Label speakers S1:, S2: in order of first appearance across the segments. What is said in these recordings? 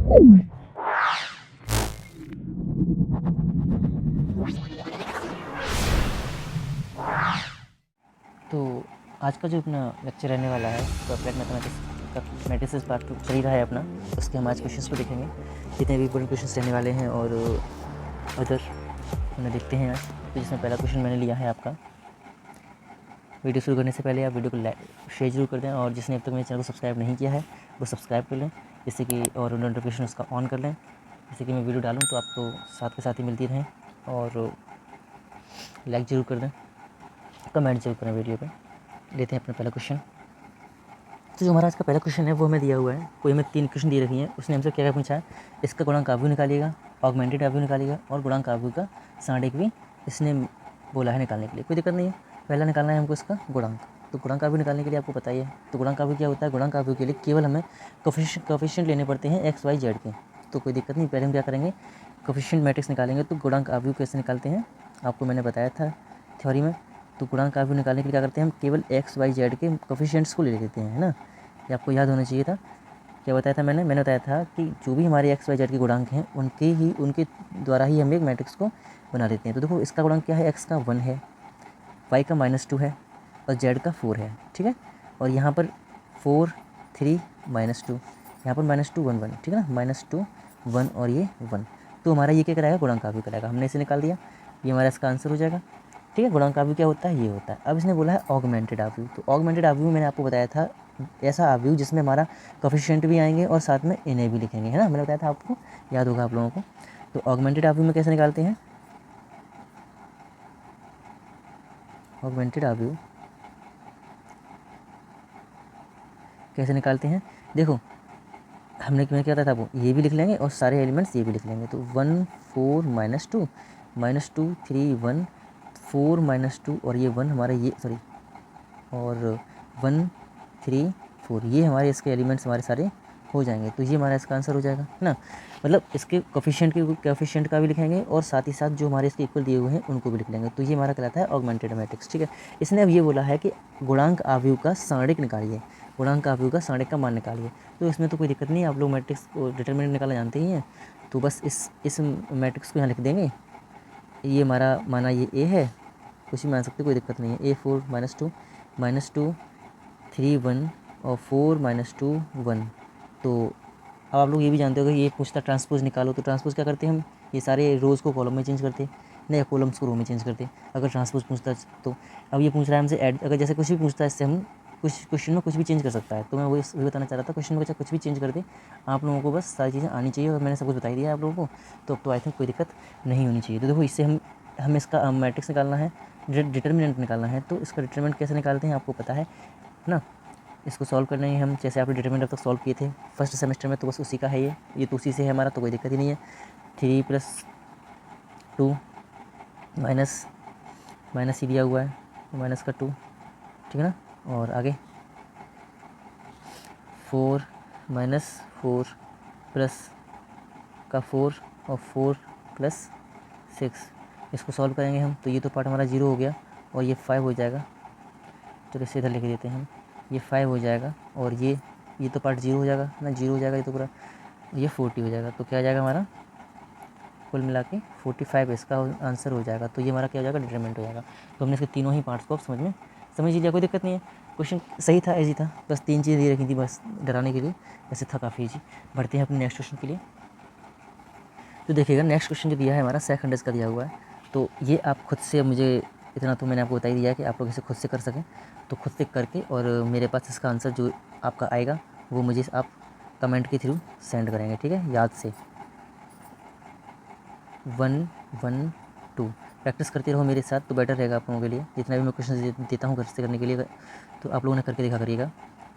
S1: तो आज का जो अपना लेक्चर रहने वाला है तो अप्लाइड मैथमेटिक्स का मैट्रिसेस पार्ट 2 चल ही रहा है अपना। उसके हम आज क्वेश्चंस को देखेंगे, जितने भी इंपॉर्टेंट क्वेश्चंस रहने वाले हैं और अदर उन्हें देखते हैं आज। तो जिसमें पहला क्वेश्चन मैंने लिया है आपका। वीडियो शुरू करने से पहले आप वीडियो को शेयर जरूर कर दें, और जिसने अब तक मेरे चैनल को सब्सक्राइब नहीं किया है वो सब्सक्राइब कर लें, जिससे कि और नोटिफिकेशन उसका ऑन कर लें, जिससे कि मैं वीडियो डालूँ तो आपको साथ के साथ ही मिलती रहें। और लाइक ज़रूर कर दें, कमेंट जरूर करें वीडियो पे। लेते हैं अपना पहला क्वेश्चन। तो जो हमारा आज का पहला क्वेश्चन है वो हमें दिया हुआ है। कोई हमें 3 क्वेश्चन दे रखी हैं। उसने हमसे क्या क्या पूछा है, इसका गुणांक आव्यूह निकालिएगा, ऑगमेंटेड आव्यूह निकालिएगा और गुणांक आव्यूह का सारणिक भी इसने बोला है निकालने के लिए। कोई दिक्कत नहीं है। पहला निकालना है हमको इसका गुणांक। तो गुणांक आव्यूह निकालने के लिए आपको पता ही है। तो गुणांक आव्यूह क्या होता है, गुणांक आव्यूह के लिए केवल हमें कोफिशिएंट लेने पड़ते हैं एक्स वाई जेड के। तो कोई दिक्कत नहीं। पहले हम क्या करेंगे, कोफिशिएंट मैट्रिक्स निकालेंगे। तो गुणांक आव्यूह कैसे निकालते हैं आपको मैंने बताया था थ्योरी में। तो गुणांक आव्यूह निकालने के लिए क्या करते हैं, हम केवल एक्स वाई जेड के कोफिशिएंट्स को ले लेते हैं, है ना। ये आपको याद होना चाहिए था। क्या बताया था मैंने बताया था कि जो भी हमारे एक्स वाई जेड के गुणांक हैं उनके द्वारा ही हम एक मैट्रिक्स को बना देते हैं। तो देखो इसका गुणांक क्या है, एक्स का 1 है, वाई का -2 है और जेड का 4 है, ठीक है। और यहाँ पर 4 3 -2, यहाँ पर -2 1 1, ठीक है ना। -2 1 और ये 1। तो हमारा ये क्या कराएगा, गुणांक आव्यूह कराएगा। हमने इसे निकाल दिया, ये हमारा इसका आंसर हो जाएगा, ठीक है। गुणांक आव्यूह क्या होता है, ये होता है। अब इसने बोला है ऑगमेंटेड आव्यूह। तो ऑगमेंटेड आव्यूह मैंने आपको बताया था ऐसा आव्यूह जिसमें हमारा कोफिशिएंट भी आएंगे और साथ में इन्हें भी लिखेंगे, है ना। मैंने बताया था आपको, याद होगा आप लोगों को। तो ऑगमेंटेड आव्यूह में कैसे निकालते हैं, ऑगमेंटेड आव्यूह कैसे निकालते हैं, देखो हमने क्या था वो ये भी लिख लेंगे और सारे एलिमेंट्स ये भी लिख लेंगे। तो 1 4 -2 -2 3 1 4 -2 और ये 1 हमारा ये सॉरी और 1 3 4 ये हमारे इसके एलिमेंट्स हमारे सारे हो जाएंगे। तो ये हमारा इसका आंसर हो जाएगा ना। मतलब इसके कोफिशिएंट का भी लिखेंगे और साथ ही साथ जो हमारे इसके इक्वल दिए हुए हैं उनको भी लिख लेंगे। तो ये हमारा कहलाता है ऑगमेंटेड मैट्रिक्स, ठीक है। इसने अब ये बोला है कि गुणांक आव्यूह का सारणिक निकालिए, गुणांक आव्यूह का सारणिक का मान निकालिए। तो इसमें तो कोई दिक्कत नहीं है, आप लोग मैट्रिक्स को डिटरमिनेंट निकालना जानते ही हैं। तो बस इस मैट्रिक्स को यहाँ लिख देंगे। ये हमारा माना ये ए है, कुछ भी मान सकते, कोई दिक्कत नहीं है। A4 -2 3 1 और 4 -2 1। तो अब आप लोग ये भी जानते हो कि ये पूछता ट्रांसपोज निकालो। तो ट्रांसपोज क्या करते हैं हम, ये सारे रोज़ को कॉलम में चेंज करते हैं, नहीं कॉलम्स को रो में चेंज करते हैं अगर ट्रांसपोज पूछता है तो। अब ये पूछ रहा है हमसे ऐड, अगर जैसे कुछ भी पूछता है इससे हम कुछ क्वेश्चन में कुछ भी चेंज कर सकता है। तो मैं वही बताना चाह रहा था, क्वेश्चन में कुछ भी चेंज कर दे, आप लोगों को बस सारी चीज़ें आनी चाहिए। और मैंने सब कुछ बता दिया है आप लोगों को, तो अब तो आई थिंक कोई दिक्कत नहीं होनी चाहिए। तो देखो इससे हम इसका मैट्रिक्स निकालना है, डिटर्मिनेंट निकालना है। तो इसका डिटर्मिनेंट कैसे निकालते हैं आपको पता है ना। इसको सॉल्व करना है हम, जैसे आपने डिटर्मिनेंट अब तक सॉल्व किए थे फर्स्ट सेमेस्टर में, तो बस उसी का है ये तो उसी से है हमारा, तो कोई दिक्कत ही नहीं है। 3 + 2 माइनस ही दिया हुआ है, माइनस का 2, ठीक है ना। और आगे 4 -4 प्लस का 4 और 4 + 6। इसको सॉल्व करेंगे हम तो ये तो पार्ट हमारा 0 हो गया और ये 5 हो जाएगा। चलो इसे इधर लिख देते हैं हम, ये 5 हो जाएगा और ये तो पार्ट 0 हो जाएगा ना, 0 हो जाएगा ये तो पूरा, ये 40 हो जाएगा। तो क्या आ जाएगा हमारा कुल मिला के 45 इसका आंसर हो जाएगा। तो ये हमारा क्या हो जाएगा, डिटरमिनेंट हो जाएगा। तो हमने इसके तीनों ही पार्ट्स को अब समझ लिया, कोई दिक्कत नहीं है। क्वेश्चन सही था, इजी था, बस 3 चीज़ें दे रखी थी बस डराने के लिए, वैसे था काफ़ी ईजी। बढ़ते हैं अपने नेक्स्ट क्वेश्चन के लिए। तो देखिएगा नेक्स्ट क्वेश्चन जो दिया है हमारा सेकंड का दिया हुआ है। तो ये आप खुद से, मुझे इतना तो मैंने आपको बता ही दिया है कि आप लोग इसे खुद से कर सकें। तो खुद से करके और मेरे पास इसका आंसर जो आपका आएगा वो मुझे आप कमेंट के थ्रू सेंड करेंगे, ठीक है। याद से 1 1 2 प्रैक्टिस करते रहो मेरे साथ, तो बेटर रहेगा आप लोगों के लिए। जितना भी मैं क्वेश्चन देता हूँ घर से करने के लिए, तो आप लोगों ने करके देखा करिएगा।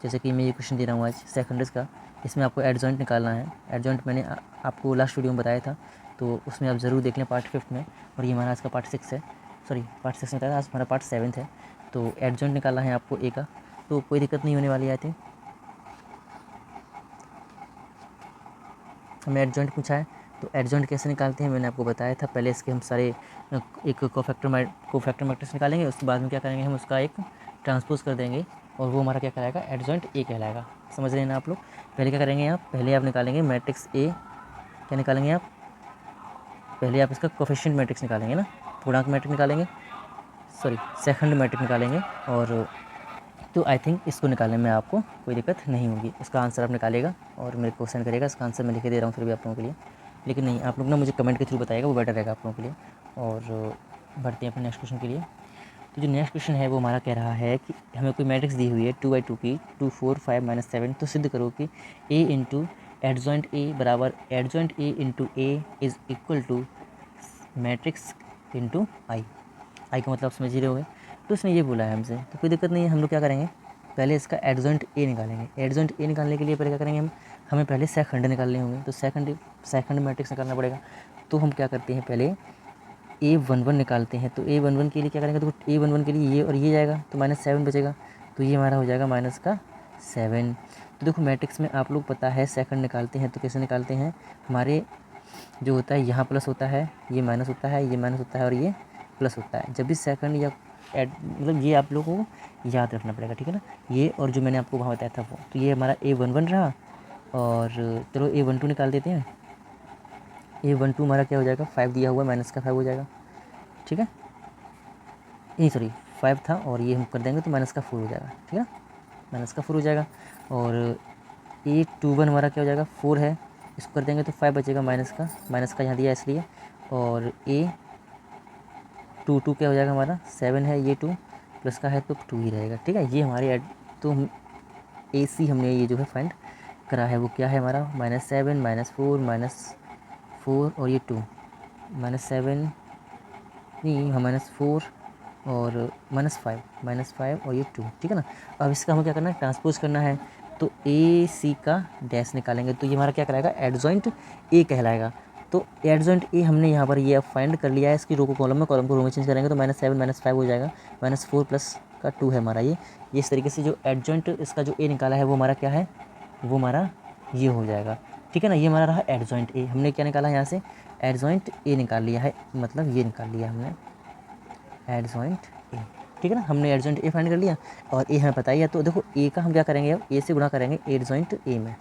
S1: जैसे कि मैं ये क्वेश्चन दे रहा हूँ आज सेकंड्स का, इसमें आपको एडजॉइंट निकालना है। एडजॉइंट मैंने आपको लास्ट वीडियो में बताया था, तो उसमें आप ज़रूर देख लें पार्ट 5 में। और ये हमारा आज का पार्ट 6 है, सॉरी पार्ट 6 में था, आज हमारा पार्ट 7 है। तो एडजॉइंट निकालना है आपको ए का, तो कोई दिक्कत नहीं होने वाली आई थिंक। हमें एडजॉइंट पूछा है, तो एडजॉइंट कैसे निकालते हैं मैंने आपको बताया था। पहले इसके हम सारे एक कोफैक्टर मैट्रिक्स निकालेंगे, उसके बाद में क्या करेंगे, हम उसका एक ट्रांसपोज कर देंगे और वो हमारा क्या कहलाएगा, एडजॉइंट ए कहलाएगा, समझ रहे हैं ना आप लोग। पहले क्या करेंगे आप, पहले आप निकालेंगे मैट्रिक्स ए, क्या निकालेंगे आप, पहले आप इसका कोफिशिएंट मैट्रिक्स निकालेंगे ना, पूर्णांक मैट्रिक्स निकालेंगे, सॉरी सेकंड मैट्रिक्स निकालेंगे। और तो आई थिंक इसको निकालने में आपको कोई दिक्कत नहीं होगी। इसका आंसर आप निकालेगा और मेरे को सेंड करेगा। इसका आंसर मैं लिख के दे रहा हूँ फिर भी आप लोगों के लिए, लेकिन नहीं, आप लोग ना मुझे कमेंट के थ्रू बताएगा, वो बेटर रहेगा आप लोगों के लिए। और बढ़ते हैं अपने नेक्स्ट क्वेश्चन के लिए। तो जो नेक्स्ट क्वेश्चन है वो हमारा कह रहा है कि हमें कोई मैट्रिक्स दी हुई है 2/2 की, 2 4 5 -7, तो सिद्ध करो कि ए इंटू एडजॉइंट ए बराबर adjoint A into A is equal to matrix into I. I का मतलब समझ ही रहे होगे। तो उसने ये बोला है हमसे, तो कोई दिक्कत नहीं है, हम लोग क्या करेंगे, पहले इसका एडजॉइंट ए निकालेंगे। एडजॉइंट ए निकालने के लिए पहले क्या करेंगे हमें पहले सेकंड निकालने होंगे, तो सेकंड मैट्रिक्स निकालना पड़ेगा। तो हम क्या करते हैं, पहले A11 निकालते हैं। तो A11 के लिए क्या करेंगे, तो A11 के लिए ये और ये जाएगा, तो -7 बचेगा, तो ये हमारा हो जाएगा -7। तो देखो मैट्रिक्स में आप लोग पता है सेकंड निकालते हैं तो कैसे निकालते हैं, हमारे जो होता है यहाँ प्लस होता है, ये माइनस होता है, ये माइनस होता है और ये प्लस होता है। जब भी सेकंड या मतलब ये आप लोगों को याद रखना पड़ेगा, ठीक है ना। ये और जो मैंने आपको वहाँ बताया था वो, तो ये हमारा A11 रहा। और चलो A12 निकाल देते हैं। A12 हमारा क्या हो जाएगा, 5 दिया हुआ है, -5 हो जाएगा, ठीक है। नहीं सॉरी 5 था और ये हम कर देंगे तो -4 हो जाएगा, ठीक है ना, -4 हो जाएगा। और A21 हमारा क्या हो जाएगा, 4 है, इसको कर देंगे तो 5 बचेगा माइनस का यहाँ दिया इसलिए। और A22 क्या हो जाएगा हमारा, 7 है, ये 2 प्लस का है तो 2 ही रहेगा, ठीक है। ये हमारे तो हम AC हमने ये जो है फाइंड करा है वो क्या है हमारा, -7 -4 और ये 2 -7 नहीं हाँ -4 और -5 और ये 2, ठीक है ना। अब इसका हमें क्या करना है, ट्रांसपोज करना है। तो AC का डैश निकालेंगे तो ये हमारा क्या कराएगा, एडजॉइंट A कहलाएगा। तो एडजॉइंट A हमने यहाँ पर ये अब फाइंड कर लिया है। इसकी रो को कॉलम में, कॉलम को रो में चेंज करेंगे तो -7 -5 हो जाएगा, -4 प्लस का 2 है हमारा ये इस तरीके से जो एडजॉइंट इसका जो A निकाला है वो हमारा क्या है, वो हमारा ये हो जाएगा, ठीक है ना। ये हमारा रहा एडजॉइंट A। हमने क्या निकाला यहाँ से, एडजॉइंट A निकाल लिया है, मतलब ये निकाल लिया हमने एडजॉइंट ए, ठीक है ना। हमने एडजॉइंट ए फाइंड कर लिया और ए हमें पता ही है। तो देखो ए का हम क्या करेंगे, अब ए से गुणा करेंगे एडजॉइंट ए में।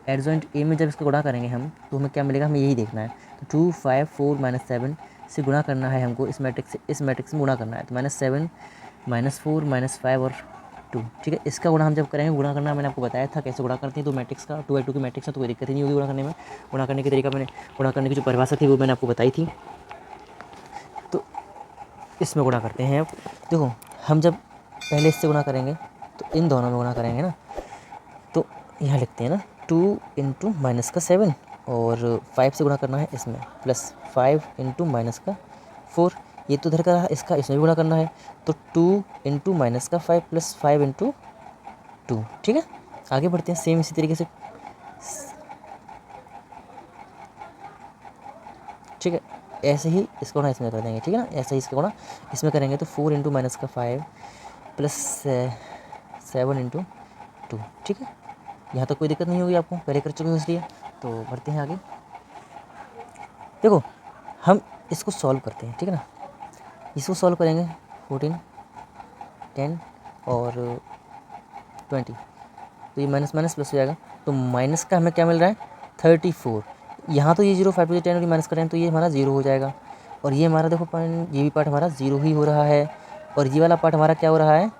S1: एडजॉइंट ए में जब इसका गुणा करेंगे हम तो हमें क्या मिलेगा, हमें यही देखना है। तो 2 5 4 -7 से गुणा करना है हमको, इस मैट्रिक्स से गुणा करना है। तो -7 -4 -5 और 2, ठीक है। इसका गुणा हम जब करेंगे, गुणा करना मैंने आपको बताया था कैसे गुणा करते हैं। तो मैट्रिक्स का 2/2 की मैट्रिक्स है तो कोई दिक्कत ही नहीं होगी गुणा करने में। गुणा करने की तरीका मैंने, गुणा करने की जो परिभाषा थी वो मैंने आपको बताई थी। तो इसमें गुणा करते हैं। अब देखो हम जब पहले इससे गुणा करेंगे तो इन दोनों में गुणा करेंगे ना, तो यहाँ लिखते हैं ना 2 इंटू -7 और 5 से गुणा करना है इसमें, प्लस 5 इंटू -4, ये तो इधर का रहा, इसका इसमें भी गुणा करना है। तो 2 इंटू -5 प्लस 5 इंटू 2, ठीक है। आगे बढ़ते हैं सेम इसी तरीके से, ठीक है। ऐसे ही इसको गुणा इसमें कर देंगे, ठीक है ना। ऐसे ही इसका गुणा इसमें करेंगे तो 4 इंटू -5 प्लस 7 इंटू 2, ठीक है। यहाँ तक कोई दिक्कत नहीं होगी आपको, पहले कर चुके हो इसलिए। तो बढ़ते हैं आगे। देखो हम इसको सॉल्व करते हैं, ठीक है ना। इसको सॉल्व करेंगे 14 10 और 20, तो ये माइनस माइनस प्लस हो जाएगा। तो माइनस का हमें क्या मिल रहा है, 34। यहाँ तो ये 0 5 10 और माइनस करें तो ये हमारा 0 हो जाएगा। और ये हमारा देखो पॉइंट, ये भी पार्ट हमारा 0 ही हो रहा है। और ये वाला पार्ट हमारा क्या हो रहा है,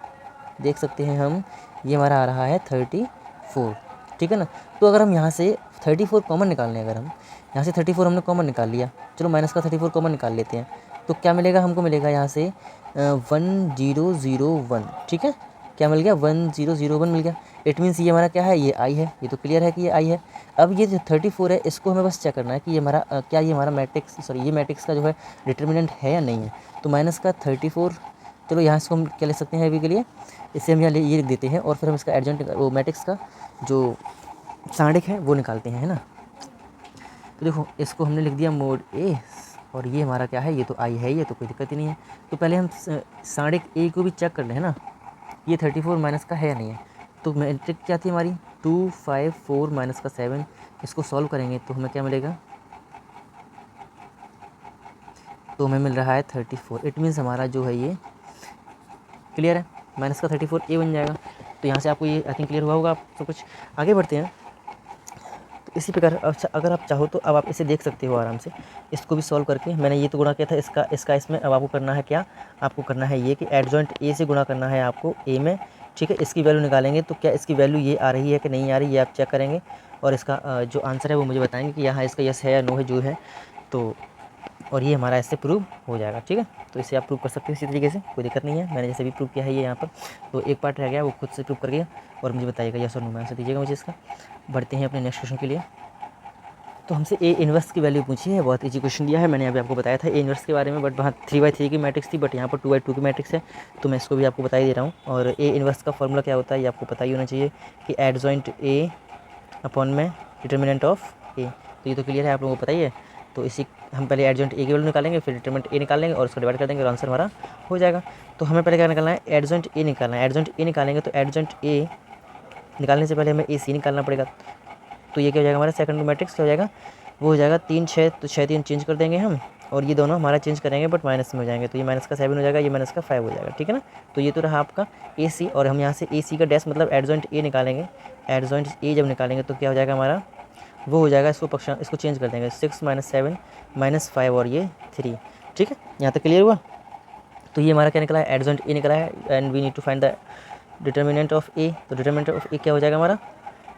S1: देख सकते हैं हम, ये हमारा आ रहा है 34, ठीक है ना। तो अगर हम यहाँ से 34 कॉमन निकालने, अगर हम यहाँ से 34 हमने कॉमन निकाल लिया, चलो माइनस का 34 कॉमन निकाल लेते हैं, तो क्या मिलेगा हमको, मिलेगा यहाँ से 1001, ठीक है। क्या मिल गया, 1001 मिल गया। इट मीन्स ये हमारा क्या है, ये आई है, ये तो क्लियर है कि ये आई है। अब ये जो 34 है इसको हमें बस चेक करना है कि ये हमारा क्या ये हमारा मैट्रिक्स, सॉरी ये मैट्रिक्स का जो है डिटर्मिनेंट है या नहीं है। तो माइनस का 34, चलो यहाँ इसको हम क्या लिख सकते हैं अभी के लिए, इससे हम यहाँ ये लिख देते हैं और फिर हम इसका एडजॉइंट वो मैट्रिक्स का जो सारणिक है वो निकालते हैं, है ना। तो देखो इसको हमने लिख दिया मोड ए और ये हमारा क्या है, ये तो आई है, ये तो कोई दिक्कत ही नहीं है। तो पहले हम सारणिक ए को भी चेक कर लें, है ना, ये 34 माइनस का है या नहीं है। तो मैट्रिक क्या थी हमारी, 2 5 4 माइनस का 7, इसको सॉल्व करेंगे तो हमें क्या मिलेगा, तो हमें मिल रहा है 34। इट मीन्स हमारा जो है ये क्लियर है, माइनस का 34 ए बन जाएगा। तो यहाँ से आपको ये आई थिंक क्लियर हुआ होगा। आप सब कुछ आगे बढ़ते हैं। तो इसी प्रकार अच्छा अगर आप चाहो तो अब आप इसे देख सकते हो आराम से, इसको भी सॉल्व करके। मैंने ये तो गुणा किया था इसका इसमें। अब आपको करना है क्या, आपको करना है ये कि एडजॉइंट ए से गुणा करना है आपको ए में, ठीक है। इसकी वैल्यू निकालेंगे तो क्या इसकी वैल्यू ये आ रही है कि नहीं आ रही, ये आप चेक करेंगे और इसका जो आंसर है वो मुझे बताएंगे कि यहाँ इसका यस है या नो है, जो है तो, और ये हमारा इससे प्रूव हो जाएगा, ठीक है। तो इसे आप प्रूव कर सकते हो इसी तरीके से, कोई दिक्कत नहीं है। मैंने जैसे भी प्रूव किया है ये यहाँ पर, तो एक पार्ट रह गया वो खुद से प्रूव कर गया और मुझे बताइएगा यस और नो में आंसर दीजिएगा मुझे इसका। बढ़ते हैं अपने नेक्स्ट क्वेश्चन के लिए। तो हमसे ए इन्वर्स की वैल्यू पूछी है, बहुत इजी क्वेश्चन दिया है। मैंने अभी आपको बताया था ए इन्वर्स के बारे में, बट वहाँ 3/3 की मैट्रिक्स थी, बट यहाँ पर 2/2 की मैट्रिक्स है, तो मैं इसको भी आपको बता ही दे रहा हूँ। और ए इन्वर्स का फॉर्मूला क्या होता है ये आपको पता ही होना चाहिए कि एडजॉइंट ए अपॉन में डिटर्मिनेंट ऑफ ए। तो ये तो क्लियर है, आप लोगों को पता ही है। तो इसी हम पहले एडजॉइंट ए की वैल्यू निकालेंगे, फिर डिटर्मिनेंट ए निकालेंगे और उसको डिवाइड कर देंगे और आंसर हमारा हो जाएगा। तो हमें पहले क्या निकालना है, एडजॉइंट ए निकालना है। एडजॉइंट ए निकालेंगे तो एडजॉइंट ए निकालने से पहले हमें ए सी निकालना पड़ेगा। तो ये क्या हो जाएगा हमारा सेकंड मैट्रिक्स, क्या हो जाएगा, वो हो जाएगा 3 6, तो 6 3 चेंज कर देंगे हम, और ये दोनों हमारा चेंज करेंगे बट माइनस में हो जाएंगे, तो ये माइनस का 7 हो जाएगा, ये माइनस का 5 हो जाएगा, ठीक है ना। तो ये तो रहा आपका ए सी, और हम यहाँ से ए सी का डैश मतलब एडजॉइंट ए निकालेंगे। एडजॉइंट ए जब निकालेंगे तो क्या हो जाएगा हमारा, वो हो जाएगा, इसको चेंज कर देंगे, 6 - 7 - 5 और ये 3, ठीक है। यहाँ तक क्लियर हुआ। तो ये हमारा क्या निकला है, एडजॉइंट ए निकला है, and we need to find the determinant of A. तो डिटर्मिनेंट ऑफ ए क्या हो जाएगा हमारा,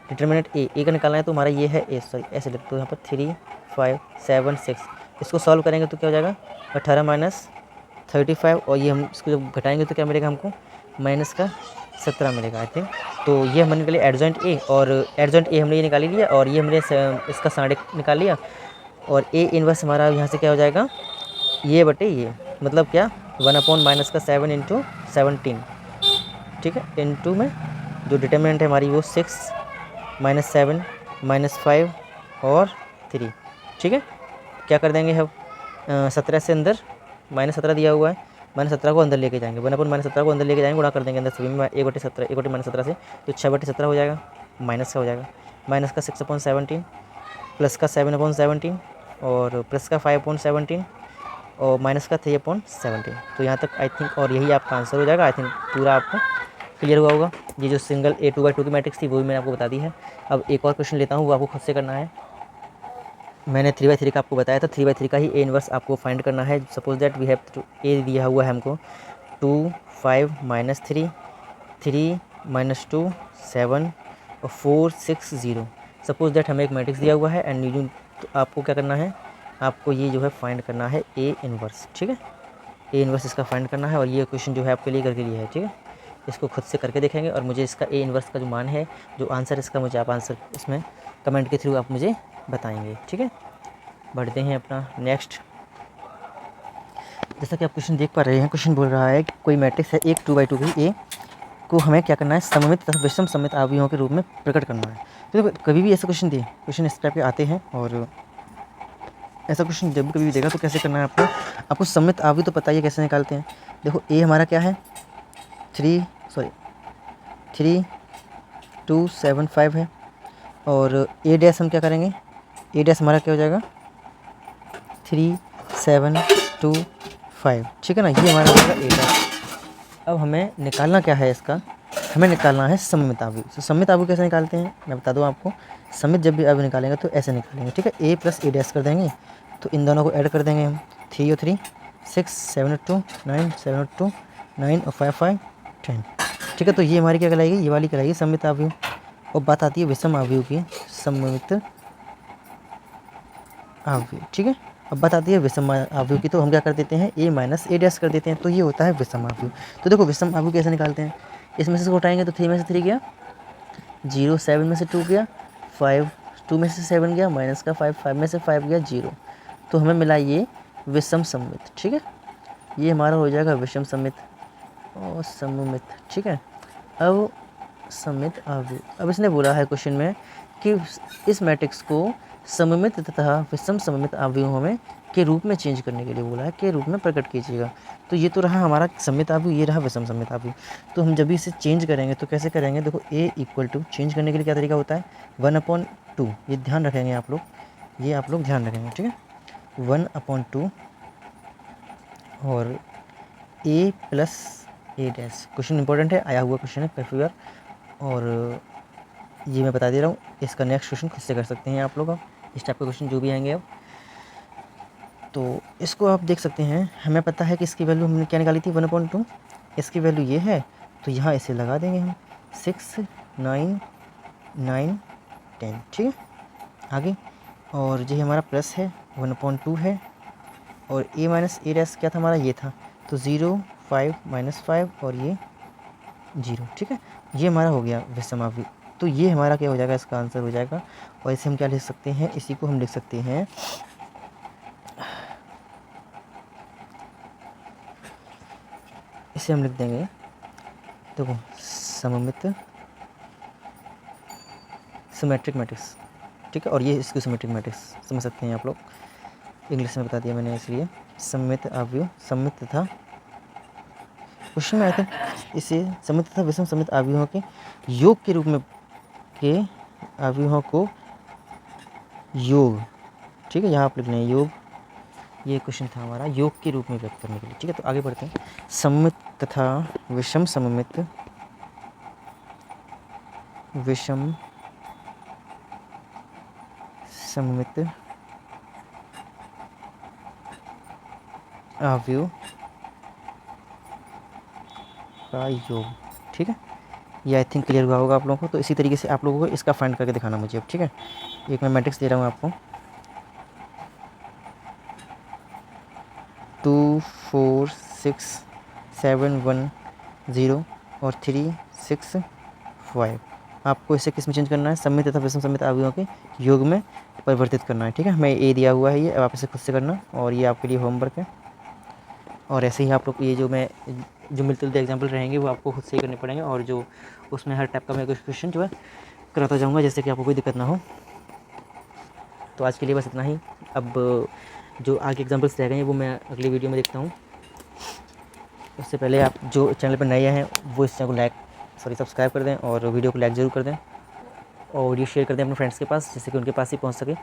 S1: डिटर्मिनेंट ए का निकालना है, तो हमारा ये है ए, सॉरी ऐसे लिख दो यहाँ पर 3 5 7 6। इसको सॉल्व करेंगे तो क्या हो जाएगा 18 - 35, और ये हम इसको जब घटाएंगे तो क्या मिलेगा हमको, माइनस का 17 मिलेगा आई थिंक। तो ये हमने निकाली एडजॉइंट ए, और एडजॉइंट ए हमने ये निकाली लिया, और ये हमने इसका 1/2 निकाल लिया, और ए इनवर्स हमारा यहाँ से क्या हो जाएगा, ये बटे ये, मतलब क्या 1/-7 × 17, ठीक है। इनटू में जो डिटर्मिनेंट है हमारी वो 6 - 7 - 5 और 3, ठीक है। क्या कर देंगे हम, 17 से अंदर -17 दिया हुआ है, -17 को अंदर लेके जाएंगे, 1/-17 को अंदर लेके जाएंगे, गुणा कर देंगे अंदर सभी में 1/17 1/-17 से, तो 6/17 हो जाएगा, माइनस का हो जाएगा, माइनस का 6/17 प्लस का 7/17 और प्लस का 5/17 और माइनस का 3/17। तो यहाँ तक आई थिंक, और यही आपका आंसर हो जाएगा आई थिंक, पूरा आपको क्लियर हुआ होगा। ये जो सिंगल ए 2/2 की मैट्रिक्स थी वो भी मैंने आपको बता दी है। अब एक और क्वेश्चन लेता हूँ, वो आपको खुद से करना है। मैंने 3/3 का आपको बताया था, 3/3 का ही ए इनवर्स आपको फाइंड करना है। Suppose that we have two, A दिया हुआ है हमको 2 5 - 3 3 - 2 7 और 4 6 0। सपोज दैट हमें एक मैट्रिक्स दिया हुआ है एंड यू, तो आपको क्या करना है, आपको ये जो है फाइंड करना है ए इनवर्स, ठीक है। ए इनवर्स इसका फाइंड करना है, और ये क्वेश्चन जो है आपके लिए करके लिया है, ठीक है। इसको खुद से करके देखेंगे और मुझे इसका ए इनवर्स का जो मान है, जो आंसर इसका, मुझे आप आंसर इसमें कमेंट के थ्रू आप मुझे बताएंगे, ठीक है। बढ़ते हैं अपना नेक्स्ट। जैसा कि आप क्वेश्चन देख पा रहे हैं, क्वेश्चन बोल रहा है कि कोई मैट्रिक्स है एक 2/2 की ए को हमें क्या करना है, सममित तथा विषम सममित अवयवों के रूप में प्रकट करना है। तो कभी भी ऐसा क्वेश्चन दिए, क्वेश्चन इस टाइप के आते हैं, और ऐसा क्वेश्चन जब भी कभी भी देगा तो कैसे करना है आपको सममित अवयव तो पता ही है कैसे निकालते हैं। देखो ए हमारा क्या है 3 2 7 5 है, और ए डैश हम क्या करेंगे, ए डैश हमारा क्या हो जाएगा 3 7 2 5, ठीक है ना। ये हमारा हो जाएगा ए डैश। अब हमें निकालना क्या है इसका, हमें निकालना है सममित अवयव। तो सममित अवयव कैसे निकालते हैं मैं बता दूं आपको। सममित जब भी अवयव निकालेंगे तो ऐसे निकालेंगे, ठीक है। ए प्लस ए डैश कर देंगे, तो इन दोनों को ऐड कर देंगे हम, 3 और 3 6 7 और 2 9 7 और 2 9 और 5 5 10, ठीक है। तो ये हमारी क्या कहलाएगी, ये वाली कहलाएगी सममित अवयव। और बात आती है विषम अवयव की, सममित अवयव, ठीक है। अब बात आती है विषम अवयव की, तो हम क्या कर देते हैं ए माइनस ए डैश कर देते हैं, तो ये होता है विषम अवयव। तो देखो विषम अवयव कैसे निकालते हैं, इसमें से उठाएंगे तो 3 में से 3 गया, 0 7 में से 2 गया, 5 2 में से 7 गया, माइनस का 5 5 में से 5 गया 0, तो हमें मिला ये विषम सममित, ठीक है। ये हमारा हो जाएगा विषम सममित और सममित, ठीक है। अब सममित अवयव, अब इसने बोला है क्वेश्चन में कि इस मैट्रिक्स को सममित तथा विषम सममित अवयवों में के रूप में चेंज करने के लिए बोला है, के रूप में प्रकट कीजिएगा। तो ये तो रहा हमारा सममित अवयव, ये रहा विषम सममित अवयव। तो हम जब भी इसे चेंज करेंगे तो कैसे करेंगे, देखो ए इक्वल टू, चेंज करने के लिए क्या तरीका होता है 1/2, ये ध्यान रखेंगे आप लोग, ये आप लोग ध्यान रखेंगे, ठीक है। 1/2 और ए प्लस ए डैश, क्वेश्चन इंपॉर्टेंट है, आया हुआ क्वेश्चन है काफ़ी बार, और ये मैं बता दे रहा हूँ, इसका नेक्स्ट क्वेश्चन खुद से कर सकते हैं आप लोग। इस टाइप के क्वेश्चन जो भी आएंगे अब, तो इसको आप देख सकते हैं। हमें पता है कि इसकी वैल्यू हमने क्या निकाली थी 1/2, इसकी वैल्यू ये है, तो यहाँ इसे लगा देंगे हम 6, 9, 9, 10, ठीक है। आगे और ये हमारा प्लस है 1/2 है, और a माइनस a डैश क्या था हमारा, ये था, तो 0, 5, -5 और ये 0, ठीक है। ये हमारा हो गया विषम अवयव। तो ये हमारा क्या हो जाएगा, इसका आंसर हो जाएगा। और इसे हम क्या लिख सकते हैं, इसी को हम लिख सकते हैं, इसे हम लिख देंगे, देखो सममित सिमेट्रिक मैट्रिक्स, ठीक है। और ये इसको सिमेट्रिक मैट्रिक्स समझ सकते हैं आप लोग, इंग्लिश में बता दिया मैंने इसलिए। सममित अवयव, सममित तथा क्वेश्चन में आया था, इसे सममित तथा विषम सममित अवयवों के योग के रूप में, के अवयवों को योग, ठीक है, यहाँ आप लिख लें योग। ये क्वेश्चन था हमारा योग के रूप में व्यक्त करने के लिए, ठीक है। तो आगे बढ़ते हैं। सममित तथा विषम सममित, विषम सममित अवयव का योग, ठीक है। ये आई थिंक क्लियर हुआ होगा आप लोगों को। तो इसी तरीके से आप लोगों को इसका फाइंड करके दिखाना मुझे अब, ठीक है। एक मैं मैट्रिक्स दे रहा हूँ आपको, 2, 4, 6, 7, 1, 0 और 3, 6, 5। आपको इसे किस में चेंज करना है, सममित तथा विषम सममित अवयवों के योग में परिवर्तित करना है, ठीक है। हमें ए दिया हुआ है, ये अब आप इसे खुद से करना, और ये आपके लिए होमवर्क है। और ऐसे ही आप लोग ये जो मिलते जुलते एग्जाम्पल रहेंगे वो आपको खुद से ही करने पड़ेंगे, और जो उसमें हर टाइप का मैं कुछ क्वेश्चन जो है कराता जाऊँगा, जैसे कि आपको कोई दिक्कत ना हो। तो आज के लिए बस इतना ही। अब जो आगे एग्जाम्पल्स रह गए हैं वो मैं अगली वीडियो में देखता हूँ। उससे पहले आप जो चैनल पर नए हैं वो इस चैनल को सब्सक्राइब कर दें, और वीडियो को लाइक ज़रूर कर दें, और वीडियो शेयर कर दें अपने फ्रेंड्स के पास, जिससे कि उनके पास ही पहुंच सके।